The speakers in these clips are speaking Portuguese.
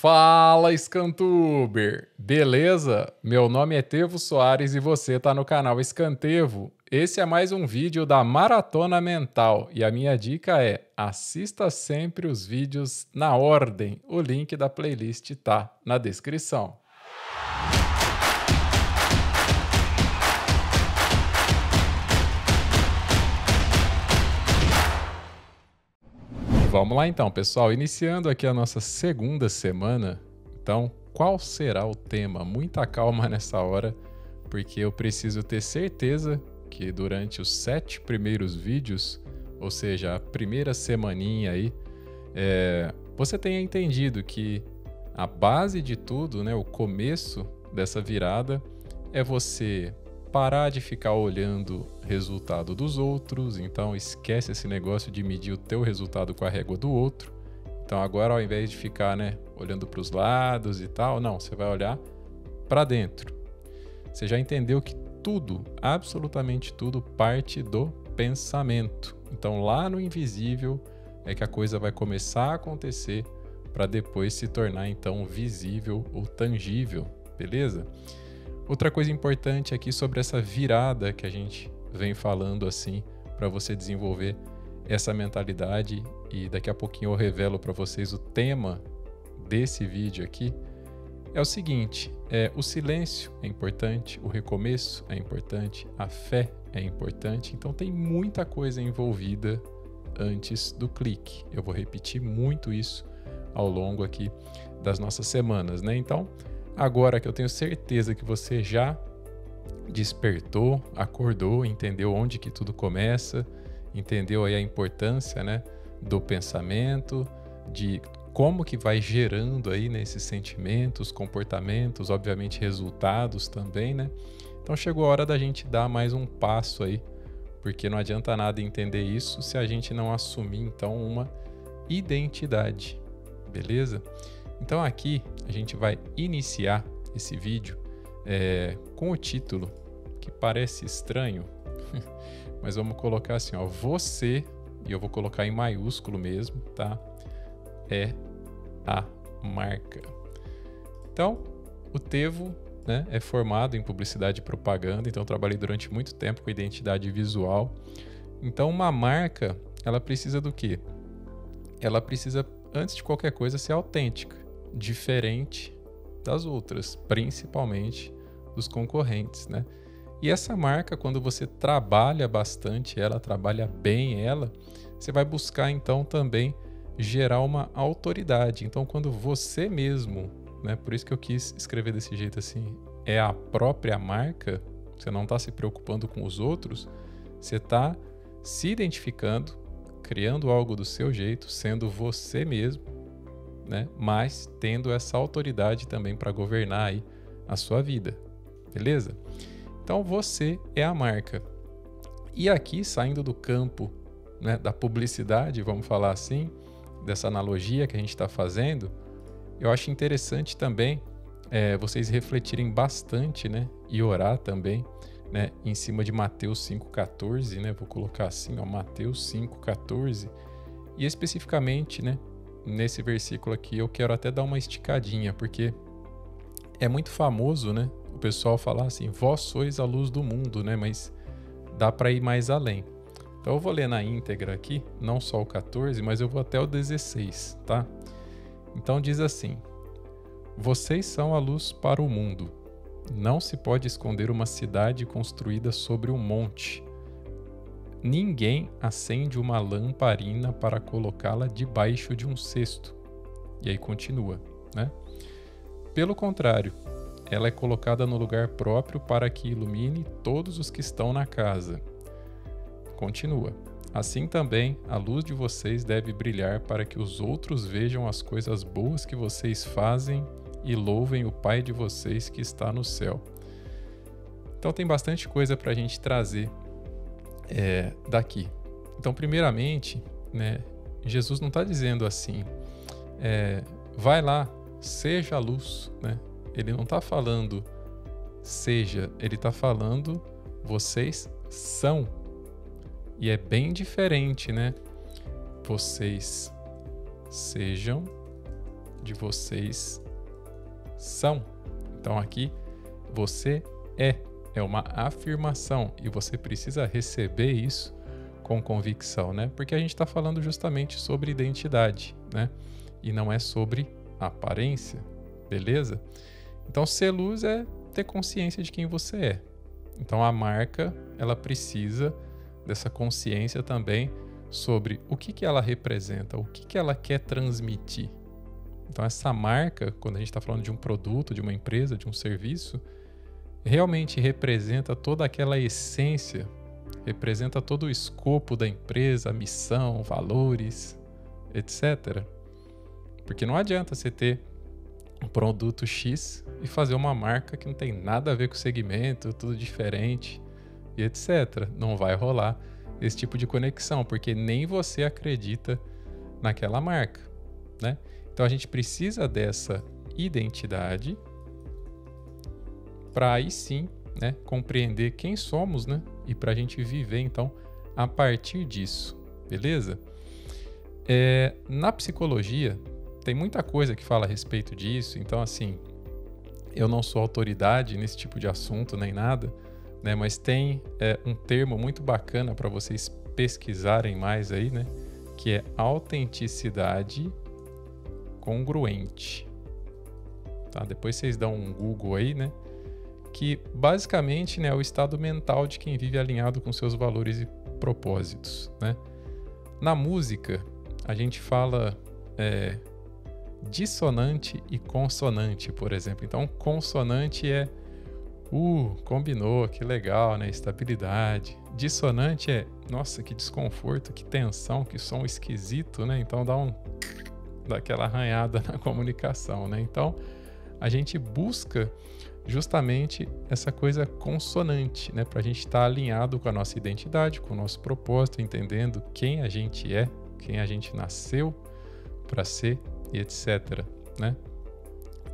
Fala, Scantuber! Beleza? Meu nome é Tevo Soares e você tá no canal Scantevo. Esse é mais um vídeo da Maratona Mental e a minha dica é: assista sempre os vídeos na ordem. O link da playlist tá na descrição. Vamos lá então, pessoal. Iniciando aqui a nossa segunda semana. Então, qual será o tema? Muita calma nessa hora, porque eu preciso ter certeza que durante os 7 primeiros vídeos, ou seja, a primeira semaninha aí, você tenha entendido que a base de tudo, né, o começo dessa virada, é você parar de ficar olhando o resultado dos outros. Então esquece esse negócio de medir o teu resultado com a régua do outro. Então agora, ao invés de ficar, olhando para os lados e tal, não, você vai olhar para dentro. Você já entendeu que tudo, absolutamente tudo, parte do pensamento. Então lá no invisível é que a coisa vai começar a acontecer para depois se tornar então visível ou tangível, beleza? Outra coisa importante aqui sobre essa virada que a gente vem falando assim, para você desenvolver essa mentalidade, e daqui a pouquinho eu revelo para vocês o tema desse vídeo aqui, é o seguinte: o silêncio é importante, o recomeço é importante, a fé é importante, então tem muita coisa envolvida antes do clique. Eu vou repetir muito isso ao longo aqui das nossas semanas, né? Então, agora que eu tenho certeza que você já despertou, acordou, entendeu onde que tudo começa, entendeu aí a importância, do pensamento, de como que vai gerando aí nesses sentimentos, comportamentos, obviamente resultados também, né? Então chegou a hora da gente dar mais um passo aí, porque não adianta nada entender isso se a gente não assumir então uma identidade, beleza? Então aqui a gente vai iniciar esse vídeo com o título, que parece estranho, mas vamos colocar assim, ó, você, e eu vou colocar em maiúsculo mesmo, tá? É a marca. Então, o Tevo, é formado em publicidade e propaganda, então eu trabalhei durante muito tempo com identidade visual. Então uma marca, ela precisa do quê? Ela precisa, antes de qualquer coisa, ser autêntica, diferente das outras, principalmente dos concorrentes, né? E essa marca, quando você trabalha bastante ela, trabalha bem ela, você vai buscar então também gerar uma autoridade. Então, quando você mesmo, por isso que eu quis escrever desse jeito assim, é a própria marca, você não está se preocupando com os outros, você está se identificando, criando algo do seu jeito, sendo você mesmo, mas tendo essa autoridade também para governar aí a sua vida, beleza? Então você é a marca. E aqui, saindo do campo, da publicidade, vamos falar assim, dessa analogia que a gente está fazendo, eu acho interessante também vocês refletirem bastante, e orar também, em cima de Mateus 5,14, vou colocar assim, ó, Mateus 5,14, e especificamente, nesse versículo aqui eu quero até dar uma esticadinha, porque é muito famoso, o pessoal falar assim, vós sois a luz do mundo, mas dá para ir mais além. Então eu vou ler na íntegra aqui, não só o 14, mas eu vou até o 16, tá? Então diz assim: vocês são a luz para o mundo. Não se pode esconder uma cidade construída sobre um monte. Ninguém acende uma lamparina para colocá-la debaixo de um cesto. E aí continua, Pelo contrário, ela é colocada no lugar próprio para que ilumine todos os que estão na casa. Continua. Assim também, a luz de vocês deve brilhar para que os outros vejam as coisas boas que vocês fazem e louvem o Pai de vocês que está no céu. Então tem bastante coisa para a gente trazer daqui. Então, primeiramente, Jesus não está dizendo assim, vai lá, seja a luz, Ele não está falando seja, ele está falando vocês são. E é bem diferente, vocês sejam de vocês são. Então aqui você é uma afirmação e você precisa receber isso com convicção, né? Porque a gente está falando justamente sobre identidade, né? E não é sobre aparência, beleza? Então ser luz é ter consciência de quem você é. Então a marca, ela precisa dessa consciência também sobre o que ela representa, o que ela quer transmitir. Então essa marca, quando a gente está falando de um produto, de uma empresa, de um serviço, realmente representa toda aquela essência, representa todo o escopo da empresa, a missão, valores, etc. Porque não adianta você ter um produto X e fazer uma marca que não tem nada a ver com o segmento, tudo diferente e etc. Não vai rolar esse tipo de conexão, porque nem você acredita naquela marca, né? Então a gente precisa dessa identidade para aí sim, né, compreender quem somos, né, e para a gente viver então a partir disso, beleza? Na psicologia tem muita coisa que fala a respeito disso, então assim, eu não sou autoridade nesse tipo de assunto nem nada, né, mas tem um termo muito bacana para vocês pesquisarem mais aí, né, que é autenticidade congruente. Tá? Depois vocês dão um Google aí, né? Que basicamente, né, é o estado mental de quem vive alinhado com seus valores e propósitos, né? Na música, a gente fala dissonante e consonante, por exemplo. Então, consonante é combinou, que legal, né? Estabilidade. Dissonante é, nossa, que desconforto, que tensão, que som esquisito, né? Então, dá aquela arranhada na comunicação, né? Então, a gente busca justamente essa coisa consonante, né? Para a gente estar alinhado com a nossa identidade, com o nosso propósito, entendendo quem a gente é, quem a gente nasceu para ser e etc, né?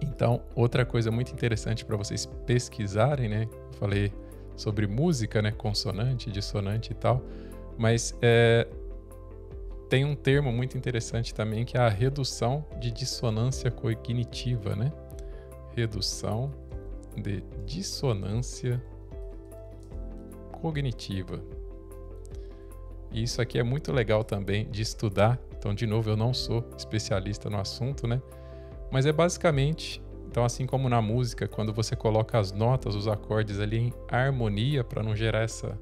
Então, outra coisa muito interessante para vocês pesquisarem, né? Eu falei sobre música, né? Consonante, dissonante e tal, mas tem um termo muito interessante também que é a redução de dissonância cognitiva, né? Redução de dissonância cognitiva. E isso aqui é muito legal também de estudar. Então, de novo, eu não sou especialista no assunto, né? Mas é basicamente, então assim como na música, quando você coloca as notas, os acordes ali em harmonia para não gerar essa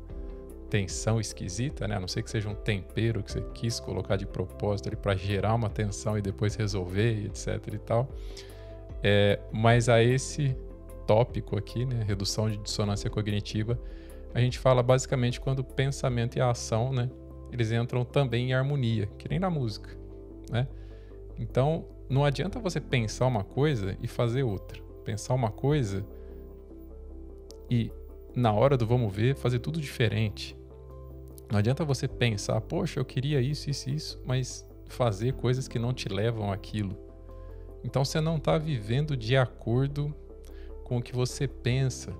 tensão esquisita, né? A não ser que seja um tempero que você quis colocar de propósito ali para gerar uma tensão e depois resolver, etc e tal. Mas a esse tópico aqui, né, redução de dissonância cognitiva, a gente fala basicamente quando o pensamento e a ação, né, eles entram também em harmonia, que nem na música, né? Então, não adianta você pensar uma coisa e fazer outra. Pensar uma coisa e, na hora do vamos ver, fazer tudo diferente. Não adianta você pensar, poxa, eu queria isso, isso, isso, mas fazer coisas que não te levam àquilo. Então, você não está vivendo de acordo com o que você pensa.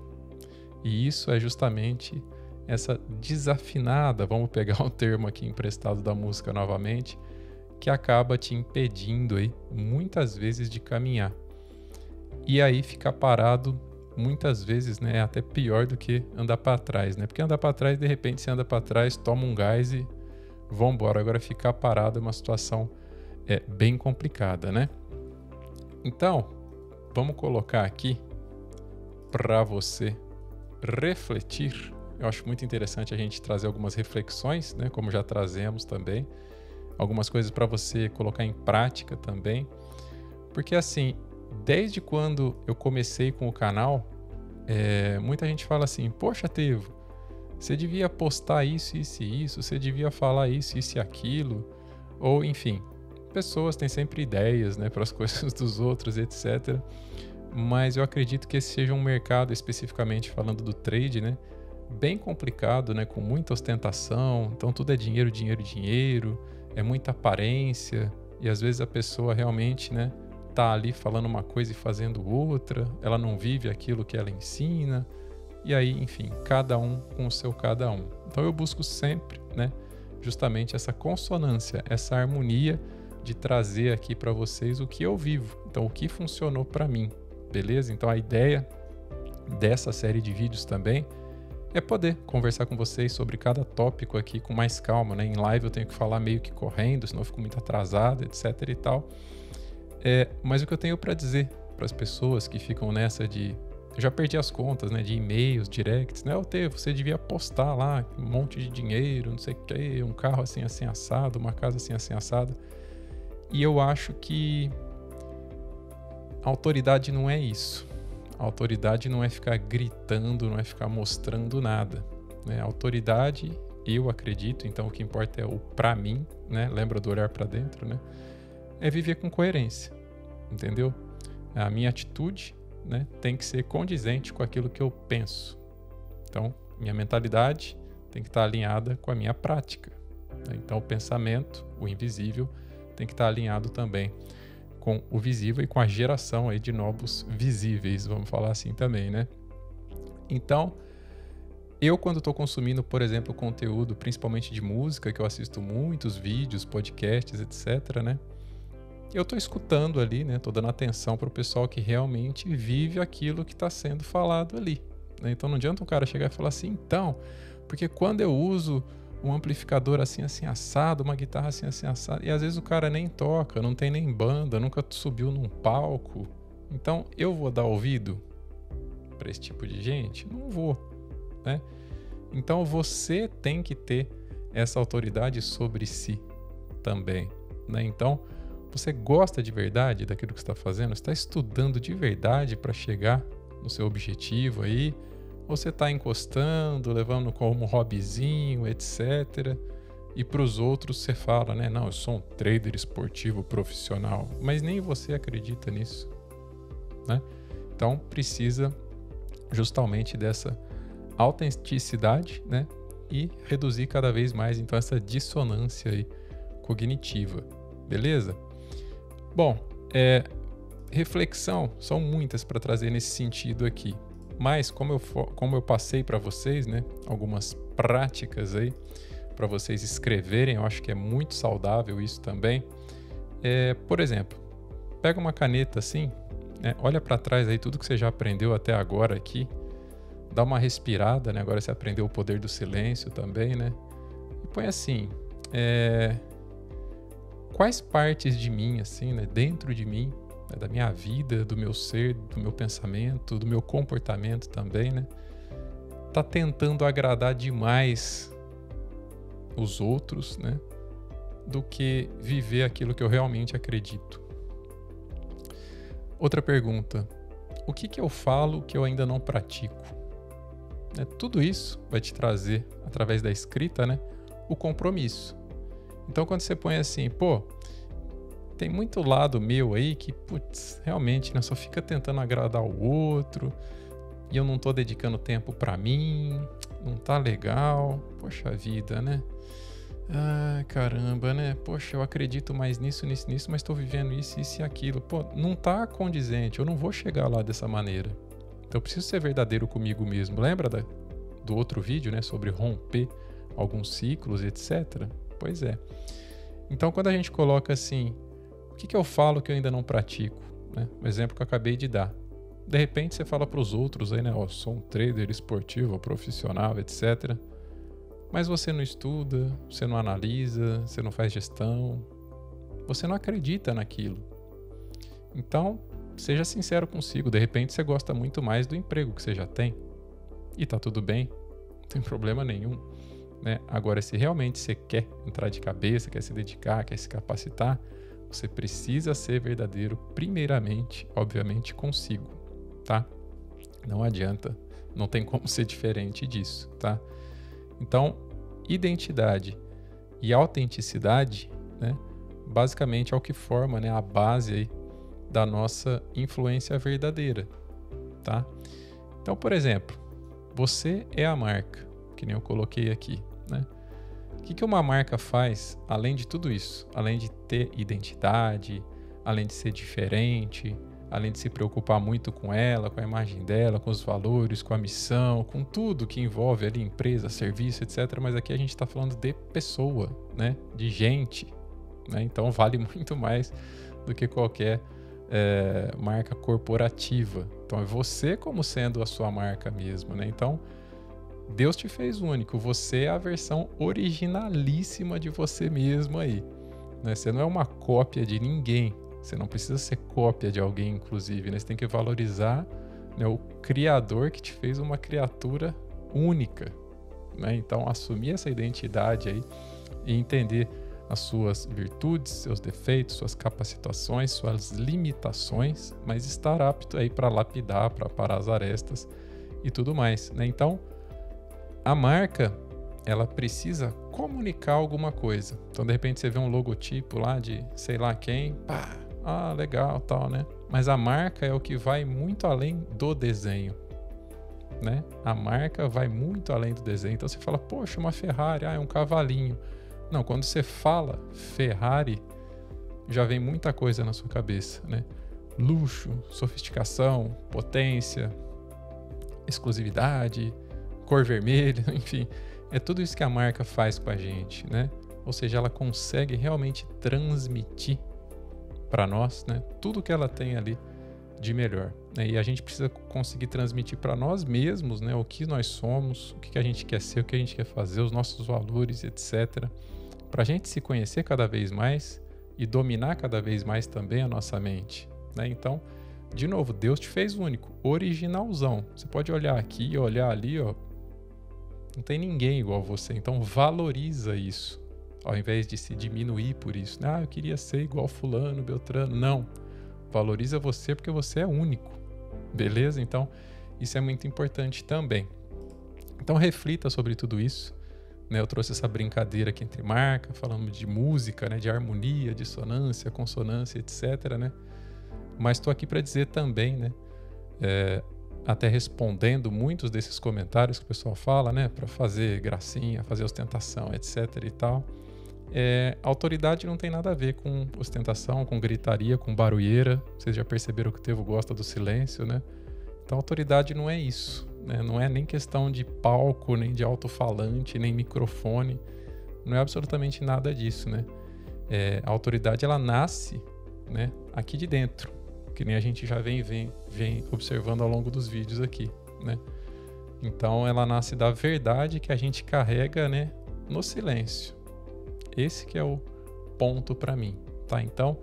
E isso é justamente essa desafinada, vamos pegar um termo aqui emprestado da música novamente, que acaba te impedindo aí, muitas vezes, de caminhar. E aí ficar parado, muitas vezes, né, é até pior do que andar para trás, né? Porque andar para trás, de repente, você anda para trás, toma um gás e vambora. Agora ficar parado é uma situação bem complicada, né? Então, vamos colocar aqui para você refletir. Eu acho muito interessante a gente trazer algumas reflexões, né, como já trazemos também, algumas coisas para você colocar em prática também, porque assim, desde quando eu comecei com o canal, muita gente fala assim, poxa, Tevo, você devia postar isso, isso e isso, você devia falar isso, isso e aquilo, ou enfim, pessoas têm sempre ideias, né, para as coisas dos outros, etc. Mas eu acredito que esse seja um mercado, especificamente falando do trade, né, bem complicado, né, com muita ostentação. Então tudo é dinheiro, dinheiro, dinheiro, é muita aparência e às vezes a pessoa realmente, né, tá ali falando uma coisa e fazendo outra, ela não vive aquilo que ela ensina e aí, enfim, cada um com o seu cada um. Então eu busco sempre, né, justamente essa consonância, essa harmonia de trazer aqui para vocês o que eu vivo, então o que funcionou para mim, beleza? Então a ideia dessa série de vídeos também é poder conversar com vocês sobre cada tópico aqui com mais calma, né? Em live eu tenho que falar meio que correndo, senão eu fico muito atrasado, etc e tal. Mas o que eu tenho para dizer para as pessoas que ficam nessa de... Eu já perdi as contas, né? De e-mails, directs, né? Você devia postar lá um monte de dinheiro, não sei o quê, um carro assim, assim, assado, uma casa assim, assim, assado. E eu acho que a autoridade não é isso. A autoridade não é ficar gritando, não é ficar mostrando nada, né? A autoridade, eu acredito, então o que importa é o pra mim, né? Lembra do olhar pra dentro, né? É viver com coerência, entendeu? A minha atitude, né, tem que ser condizente com aquilo que eu penso. Então, minha mentalidade tem que estar alinhada com a minha prática, né? Então, o pensamento, o invisível, tem que estar alinhado também com o visível e com a geração aí de novos visíveis, vamos falar assim também, né? Então, eu quando estou consumindo, por exemplo, conteúdo, principalmente de música, que eu assisto muitos vídeos, podcasts, etc., né? Eu estou escutando ali, né? Estou dando atenção para o pessoal que realmente vive aquilo que está sendo falado ali, né? Então não adianta um cara chegar e falar assim, então, porque quando eu uso um amplificador assim, assim, assado, uma guitarra assim, assim, assado, e às vezes o cara nem toca, não tem nem banda, nunca subiu num palco. Então, eu vou dar ouvido para esse tipo de gente? Não vou, né? Então, você tem que ter essa autoridade sobre si também, né? Então, você gosta de verdade daquilo que você está fazendo? Você está estudando de verdade para chegar no seu objetivo aí? Você está encostando, levando como hobbyzinho, etc. E para os outros você fala, né? Não, eu sou um trader esportivo profissional. Mas nem você acredita nisso, né? Então precisa justamente dessa autenticidade, né? E reduzir cada vez mais então essa dissonância aí cognitiva, beleza? Bom, reflexão são muitas para trazer nesse sentido aqui. Mas como eu passei para vocês, né, algumas práticas aí para vocês escreverem, eu acho que é muito saudável isso também. Por exemplo, pega uma caneta assim, né, olha para trás aí tudo que você já aprendeu até agora aqui, dá uma respirada, né? Agora você aprendeu o poder do silêncio também, né? E põe assim, quais partes de mim, assim, né, dentro de mim, da minha vida, do meu ser, do meu pensamento, do meu comportamento também, né? Tá tentando agradar demais os outros, né? Do que viver aquilo que eu realmente acredito. Outra pergunta. O que eu falo que eu ainda não pratico? Tudo isso vai te trazer, através da escrita, né? O compromisso. Então, quando você põe assim, tem muito lado meu aí que, realmente, né, só fica tentando agradar o outro e eu não tô dedicando tempo pra mim, não tá legal, poxa vida, né? Ah, caramba, né? Poxa, eu acredito mais nisso, mas tô vivendo isso e aquilo. Não tá condizente, eu não vou chegar lá dessa maneira. Então eu preciso ser verdadeiro comigo mesmo. Lembra do outro vídeo, né, sobre romper alguns ciclos, etc? Pois é. Então quando a gente coloca assim, o que eu falo que eu ainda não pratico, né? O exemplo que eu acabei de dar. De repente você fala para os outros aí, né? Sou um trader esportivo, profissional, etc. Mas você não estuda, você não analisa, você não faz gestão, você não acredita naquilo. Então, seja sincero consigo. De repente você gosta muito mais do emprego que você já tem. E tá tudo bem, não tem problema nenhum, né? Agora, se realmente você quer entrar de cabeça, quer se dedicar, quer se capacitar, você precisa ser verdadeiro, primeiramente, obviamente, consigo, tá? Não adianta, não tem como ser diferente disso, tá? Então, identidade e autenticidade, né, basicamente é o que forma, né, a base aí da nossa influência verdadeira, tá? Então, por exemplo, você é a marca, que nem eu coloquei aqui, né? O que uma marca faz, além de tudo isso? Além de ter identidade, além de ser diferente, além de se preocupar muito com ela, com a imagem dela, com os valores, com a missão, com tudo que envolve ali empresa, serviço, etc. Mas aqui a gente está falando de pessoa, né? De gente, né? Então vale muito mais do que qualquer marca corporativa. Então é você como sendo a sua marca mesmo, né? Então Deus te fez único, você é a versão originalíssima de você mesmo aí, né? Você não é uma cópia de ninguém, você não precisa ser cópia de alguém, inclusive, né? Você tem que valorizar, né, o Criador que te fez uma criatura única, né? Então assumir essa identidade aí e entender as suas virtudes, seus defeitos, suas capacitações, suas limitações, mas estar apto aí para lapidar, para parar as arestas e tudo mais, né? Então, a marca, ela precisa comunicar alguma coisa. Então, de repente, você vê um logotipo lá de sei lá quem, pá, legal, tal, né? Mas a marca é o que vai muito além do desenho, né? A marca vai muito além do desenho. Então, você fala, poxa, uma Ferrari, é um cavalinho. Não, quando você fala Ferrari, já vem muita coisa na sua cabeça, né? Luxo, sofisticação, potência, exclusividade, cor vermelha, enfim. É tudo isso que a marca faz com a gente, né? Ou seja, ela consegue realmente transmitir para nós, né, tudo que ela tem ali de melhor, né? E a gente precisa conseguir transmitir para nós mesmos, né, o que nós somos, o que a gente quer ser, o que a gente quer fazer, os nossos valores, etc. Para a gente se conhecer cada vez mais e dominar cada vez mais também a nossa mente, né? Então, de novo, Deus te fez único, originalzão. Você pode olhar aqui, olhar ali, ó, não tem ninguém igual a você. Então, valoriza isso, ao invés de se diminuir por isso. Eu queria ser igual fulano, beltrano. Não, valoriza você porque você é único, beleza? Então, isso é muito importante também. Então, reflita sobre tudo isso, né? Eu trouxe essa brincadeira aqui entre marca, falamos de música, né? De harmonia, dissonância, consonância, etc, né? Mas estou aqui para dizer também, né? Até respondendo muitos desses comentários que o pessoal fala, né? Para fazer gracinha, fazer ostentação, etc e tal. Autoridade não tem nada a ver com ostentação, com gritaria, com barulheira. Vocês já perceberam que o Tevo gosta do silêncio, né? Então, autoridade não é isso, né? Não é nem questão de palco, nem de alto-falante, nem microfone. Não é absolutamente nada disso, né? A autoridade, ela nasce, né, aqui de dentro, que nem a gente já vem observando ao longo dos vídeos aqui, né? Então, ela nasce da verdade que a gente carrega, né, no silêncio. Esse que é o ponto para mim, tá? Então,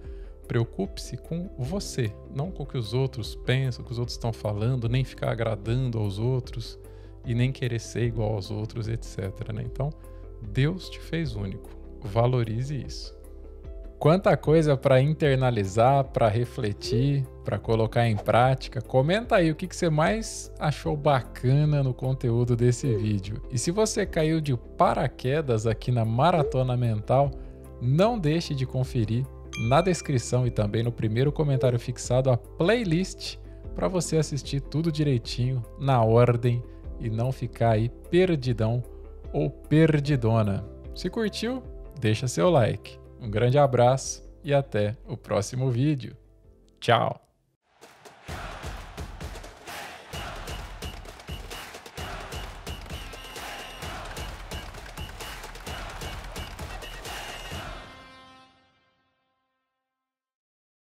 preocupe-se com você, não com o que os outros pensam, o que os outros estão falando, nem ficar agradando aos outros e nem querer ser igual aos outros, etc, né? Então, Deus te fez único. Valorize isso. Quanta coisa para internalizar, para refletir, para colocar em prática. Comenta aí o que você mais achou bacana no conteúdo desse vídeo. E se você caiu de paraquedas aqui na Maratona Mental, não deixe de conferir na descrição e também no primeiro comentário fixado a playlist para você assistir tudo direitinho, na ordem e não ficar aí perdidão ou perdidona. Se curtiu, deixa seu like. Um grande abraço e até o próximo vídeo. Tchau!